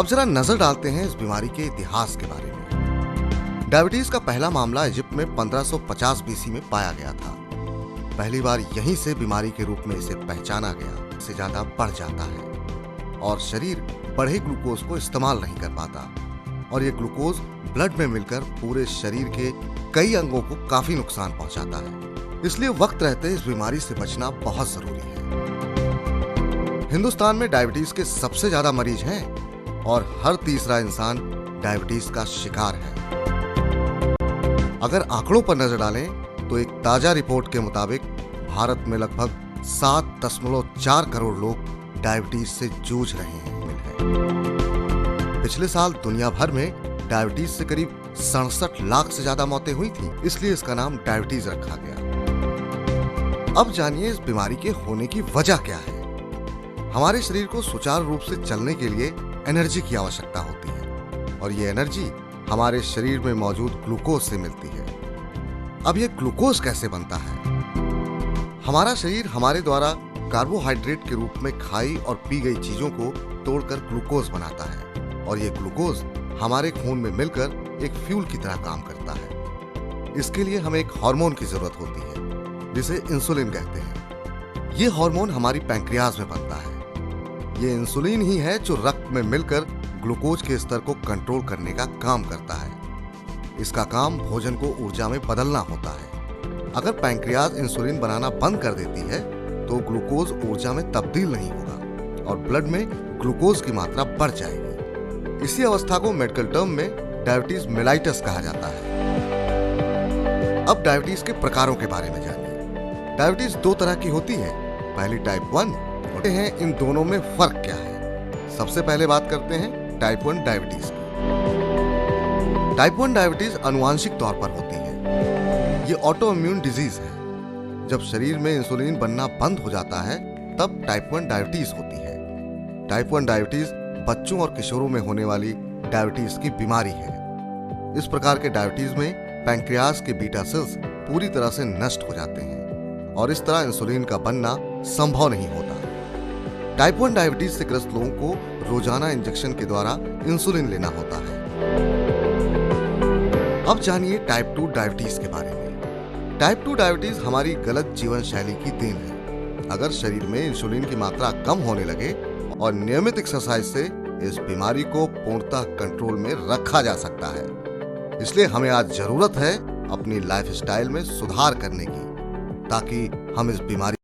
अब जरा नजर डालते हैं इस बीमारी के इतिहास के बारे में। डायबिटीज का पहला मामला इजिप्ट में 1550 बीसी में पाया गया था। पहली बार यहीं से बीमारी के रूप में इसे पहचाना गया। इससे ज्यादा बढ़ जाता है और शरीर बढ़े ग्लूकोज को इस्तेमाल नहीं कर पाता और ये ग्लूकोज ब्लड में मिलकर पूरे शरीर के कई अंगों को काफी नुकसान पहुंचाता है। इसलिए वक्त रहते इस बीमारी से बचना बहुत जरूरी है। हिंदुस्तान में डायबिटीज के सबसे ज्यादा मरीज हैं और हर तीसरा इंसान डायबिटीज का शिकार है। अगर आंकड़ों पर नजर डालें तो एक ताजा रिपोर्ट के मुताबिक भारत में लगभग 7.4 करोड़ लोग डायबिटीज से जूझ रहे हैं। पिछले साल दुनिया भर में डायबिटीज से करीब 67 लाख से ज्यादा मौतें हुई थी, इसलिए इसका नाम डायबिटीज रखा गया। अब जानिए इस बीमारी के होने की वजह क्या है। हमारे शरीर को सुचारू रूप से चलने के लिए एनर्जी की आवश्यकता होती है और ये एनर्जी हमारे शरीर में मौजूद ग्लूकोज से मिलती है। अब ये ग्लूकोज कैसे बनता है? हमारा शरीर हमारे द्वारा कार्बोहाइड्रेट के रूप में खाई और पी गई चीजों को तोड़कर ग्लूकोज बनाता है और ये ग्लूकोज हमारे खून में मिलकर एक फ्यूल की तरह काम करता है। इसके लिए हमें एक हार्मोन की जरूरत होती है जिसे इंसुलिन कहते हैं। ये हार्मोन हमारी पैंक्रियाज में बनता है। ये इंसुलिन ही है जो रक्त में मिलकर ग्लूकोज के स्तर को कंट्रोल करने का काम करता है। इसका काम भोजन को ऊर्जा में बदलना होता है। अगर पैंक्रियाज इंसुलिन बनाना बंद कर देती है तो ग्लूकोज ऊर्जा में तब्दील नहीं होगा और ब्लड में ग्लूकोज की मात्रा बढ़ जाएगी। इसी अवस्था को मेडिकल टर्म में डायबिटीज मेलाइटस कहा जाता है। अब डायबिटीज के प्रकारों के बारे में जानिए। डायबिटीज दो तरह की होती है। पहली टाइप 1 हैं। इन दोनों में फर्क क्या है? सबसे पहले बात करते हैं टाइप 1 डायबिटीज की। टाइप 1 डायबिटीज आनुवंशिक तौर पर होती है। ये ऑटो इम्यून डिजीज है। जब शरीर में इंसुलिन बनना बंद हो जाता है तब टाइप 1 डायबिटीज होती है। टाइप 1 डायबिटीज बच्चों और किशोरों में होने वाली डायबिटीज की बीमारी है। इस प्रकार के डायबिटीज में पैंक्रियाज के बीटा सेल्स पूरी तरह से नष्ट हो जाते हैं और इस तरह इंसुलिन का बनना संभव नहीं होता। टाइप 1 डायबिटीज से ग्रस्त लोगों को रोजाना इंजेक्शन के द्वारा इंसुलिन लेना होता है। अब जानिए टाइप 2 डायबिटीज के बारे में। टाइप 2 डायबिटीज हमारी गलत जीवन शैली की देन है। अगर शरीर में इंसुलिन की मात्रा कम होने लगे और नियमित एक्सरसाइज से इस बीमारी को पूर्णतः कंट्रोल में रखा जा सकता है। इसलिए हमें आज जरूरत है अपनी लाइफस्टाइल में सुधार करने की ताकि हम इस बीमारी